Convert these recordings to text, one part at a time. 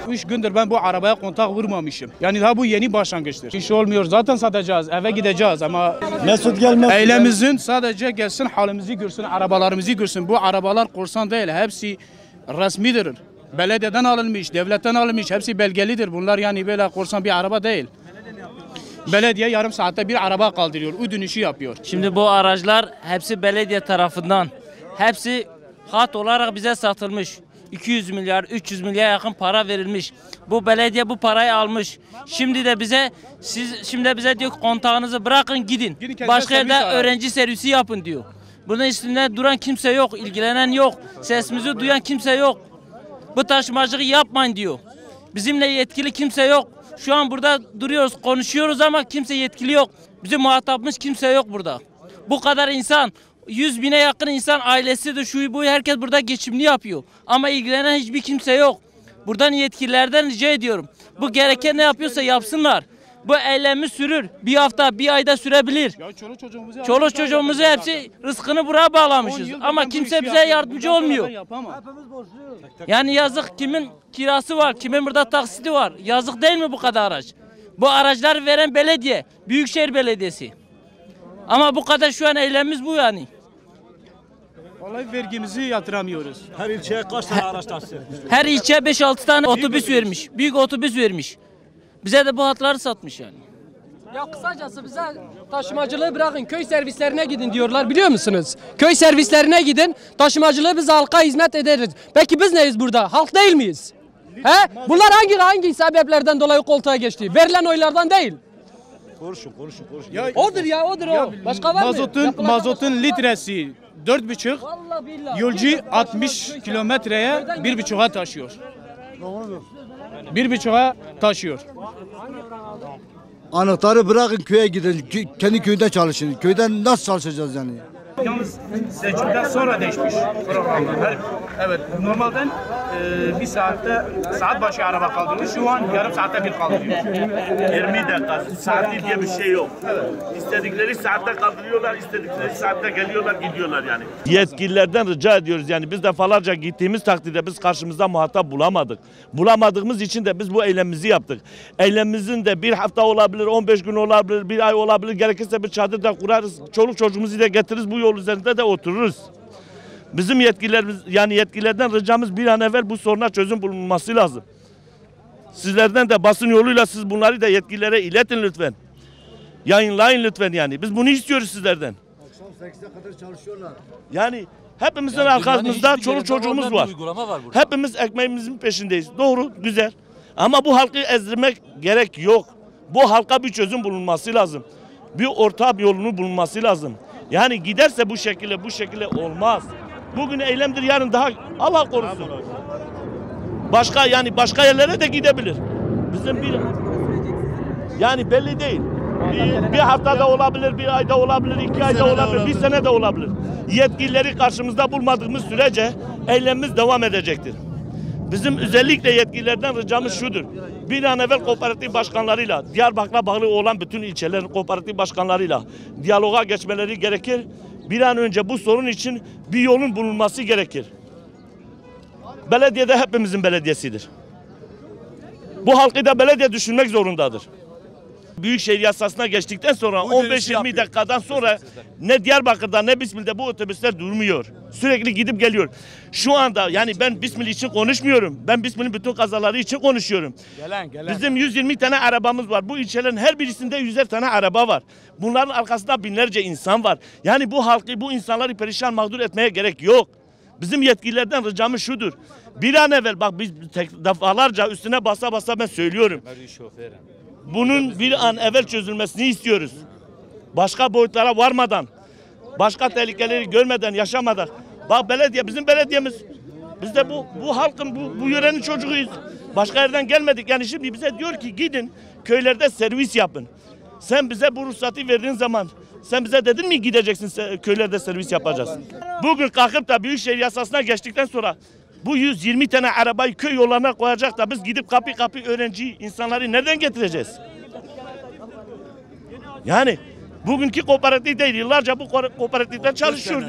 Üç gündür ben bu arabaya kontak vurmamışım. Yani daha bu yeni başlangıçtır. İş olmuyor, zaten satacağız, eve gideceğiz ama Mesut gelmez. eylemimizin sadece gelsin, halimizi görsün, arabalarımızı görsün. Bu arabalar korsan değil, hepsi resmidir. Belediyeden alınmış, devletten alınmış, hepsi belgelidir. Bunlar yani böyle korsan bir araba değil. Belediye yarım saatte bir araba kaldırıyor, o dönüşü yapıyor. Şimdi bu araçlar hepsi belediye tarafından, hepsi hat olarak bize satılmış. 200 milyar, 300 milyar yakın para verilmiş. Bu belediye bu parayı almış. Şimdi de bize diyor ki kontağınızı bırakın gidin. Başka yerde öğrenci servisi yapın diyor. Bunun üstünde duran kimse yok, ilgilenen yok. Sesimizi duyan kimse yok. Bu taşımacılığı yapmayın diyor. Bizimle yetkili kimse yok. Şu an burada duruyoruz, konuşuyoruz ama kimse yetkili yok. Bizim muhatabımız kimse yok burada. Bu kadar insan, 100 bine yakın insan ailesidir, şu bu herkes burada geçimini yapıyor. Ama ilgilenen hiçbir kimse yok. Buradan yetkililerden rica ediyorum. Bu gereken ne yapıyorsa yapsınlar. Bu eylemi sürür. Bir hafta, bir ayda sürebilir. Ya Çoluk çocuğumuzu hepsi rızkını buraya bağlamışız. Ama kimse bize yardımcı olmuyor. Yani yazık, kimin kirası var, kimin burada taksiti var. Yazık değil mi bu kadar araç? Bu araçları veren belediye, Büyükşehir Belediyesi. Ama bu kadar şu an eylemimiz bu yani. Vallahi vergimizi yatıramıyoruz. Her ilçeye kaç tane araç tahsis etmiş? Her ilçe 5-6 tane otobüs vermiş. Büyük otobüs vermiş. Bize de bu hatları satmış yani. Ya kısacası bize taşımacılığı bırakın, köy servislerine gidin diyorlar, biliyor musunuz? Köy servislerine gidin, taşımacılığı biz halka hizmet ederiz. Peki biz neyiz burada? Halk değil miyiz? He? Bunlar hangi sebeplerden dolayı koltuğa geçti? Verilen oylardan değil. Konuşun. Odur o. Başka var mı? Mazotun litresi 4,5, Vallahi billahi. yolcu 60 kilometreye 1,5'a taşıyor. 1,5'a taşıyor. Anahtarı bırakın köye gidin. Kendi köyde çalışın. Köyden nasıl çalışacağız yani? Yalnız seçimden sonra değişmiş programlar. Evet, normalden bir saat başı araba kaldırıyor. Şu an yarım saatte bir kaldırıyor. 20 dakika, saatli diye bir şey yok. İstedikleri saatte kaldırıyorlar, istedikleri saatte geliyorlar, gidiyorlar yani. Yetkililerden rica ediyoruz yani biz defalarca gittiğimiz takdirde biz karşımızda muhatap bulamadık. Bulamadığımız için de biz bu eylemimizi yaptık. Eylemimizin de bir hafta olabilir, 15 gün olabilir, bir ay olabilir. Gerekirse bir çadır da kurarız, çoluk çocuğumuzu da getiririz, bu yol üzerinde de otururuz. Bizim yetkililerden ricamız bir an evvel bu soruna çözüm bulunması lazım. Sizlerden de basın yoluyla siz bunları da yetkililere iletin lütfen. Yayınlayın lütfen yani. Biz bunu istiyoruz sizlerden. Akşam 8'e kadar çalışıyorlar. Yani hepimizin arkamızda çoluk çocuğumuz var. Hepimiz ekmeğimizin peşindeyiz. Doğru, güzel. Ama bu halkı ezdirmek gerek yok. Bu halka bir çözüm bulunması lazım. Bir orta bir yolunu bulunması lazım. Yani giderse bu şekilde olmaz. Bugün eylemdir, yarın daha Allah korusun. Başka yerlere de gidebilir. Bizim yani belli değil. Bir haftada olabilir, bir ayda olabilir, 2 ayda olabilir, bir sene de olabilir. Yetkilileri karşımızda bulmadığımız sürece eylemimiz devam edecektir. Bizim özellikle yetkililerden ricamız şudur. Bir an evvel kooperatif başkanlarıyla, Diyarbakır'a bağlı olan bütün ilçelerin kooperatif başkanlarıyla diyaloga geçmeleri gerekir. Bir an önce bu sorun için bir yolun bulunması gerekir. Belediye de hepimizin belediyesidir. Bu halkı da belediye düşünmek zorundadır. Büyükşehir yasasına geçtikten sonra 15-20 dakikadan sonra ne Diyarbakır'da ne Bismil'de bu otobüsler durmuyor. Sürekli gidip geliyor. Şu anda yani ben Bismil için konuşmuyorum. Ben Bismil'in bütün kazaları için konuşuyorum. Bizim 120 tane arabamız var. Bu ilçelerin her birisinde 100'er tane araba var. Bunların arkasında binlerce insan var. Yani bu halkı, bu insanları perişan mağdur etmeye gerek yok. Bizim yetkililerden ricamız şudur. Bir an evvel bak biz defalarca üstüne basa basa ben söylüyorum. Bunun bir an evvel çözülmesini istiyoruz. Başka boyutlara varmadan, başka tehlikeleri görmeden, yaşamadan. Bak belediye, bizim belediyemiz. Biz de bu halkın, bu yörenin çocuğuyuz. Başka yerden gelmedik. Yani şimdi bize diyor ki gidin köylerde servis yapın. Sen bize bu ruhsatı verdiğin zaman sen bize dedin mi gideceksin köylerde servis yapacağız. Bugün kalkıp da Büyükşehir yasasına geçtikten sonra bu 120 tane arabayı köy yollarına koyacak da biz gidip kapı kapı öğrenci insanları nereden getireceğiz? Yani bugünkü kooperatif değil, yıllarca bu kooperatifte çalışıyordu.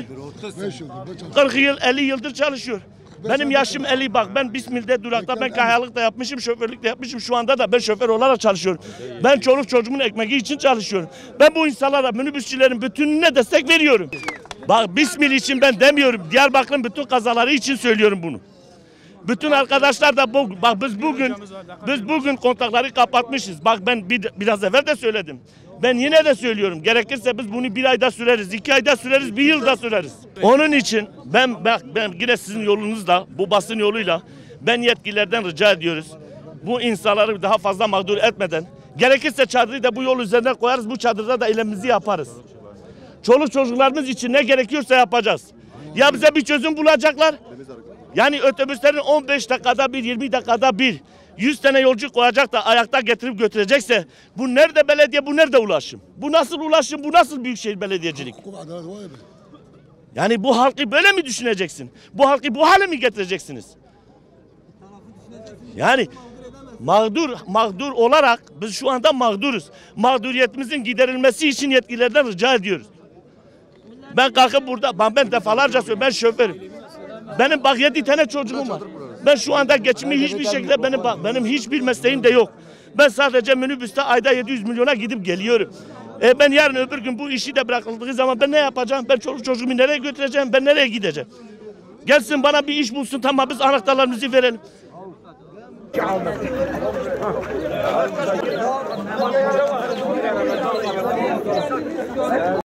40 yıl, 50 yıldır çalışıyor. Benim yaşım 50 bak ben Bismil'de durakta ben kahyalık da yapmışım, şoförlük de yapmışım. Şu anda da ben şoför olarak çalışıyorum. Ben çoluk çocuğumun ekmeği için çalışıyorum. Ben bu insanlara, minibüsçülerin bütününe destek veriyorum. Bak Bismil için ben demiyorum. Diyarbakır'ın bütün kazaları için söylüyorum bunu. Bütün arkadaşlar da bak biz bugün kontakları kapatmışız. Bak ben biraz evvel de söyledim. Ben yine de söylüyorum. Gerekirse biz bunu 1 ayda süreriz, 2 ayda süreriz, 1 yılda süreriz. Onun için ben yine sizin yolunuzla, bu basın yoluyla ben yetkililerden rica ediyoruz. Bu insanları daha fazla mağdur etmeden gerekirse çadırı da bu yol üzerine koyarız. Bu çadırda da eylemimizi yaparız. Çoluk çocuklarımız için ne gerekiyorsa yapacağız. Ya bize bir çözüm bulacaklar. Yani otobüslerin 15 dakikada bir, 20 dakikada bir 100 tane yolcu koyacak da ayakta getirip götürecekse bu nerede belediye, bu nerede ulaşım? Bu nasıl ulaşım, bu nasıl büyükşehir belediyecilik? Yani bu halkı böyle mi düşüneceksin? Bu halkı bu hale mi getireceksiniz? Yani mağdur olarak biz şu anda mağduruz. Mağduriyetimizin giderilmesi için yetkililerden rica ediyoruz. Ben kalkıp burada, ben defalarca söylüyorum, ben şoförüm. Benim bak 7 tane çocuğum var. Ben şu anda geçimi hiçbir şekilde benim hiçbir mesleğim de yok. Ben sadece minibüste ayda 700 milyona gidip geliyorum. Ben yarın öbür gün bu işi de bırakıldığı zaman ben ne yapacağım? Ben çoluk çocuğumu nereye götüreceğim? Ben nereye gideceğim? Gelsin bana bir iş bulsun, tamam biz anahtarlarımızı verelim.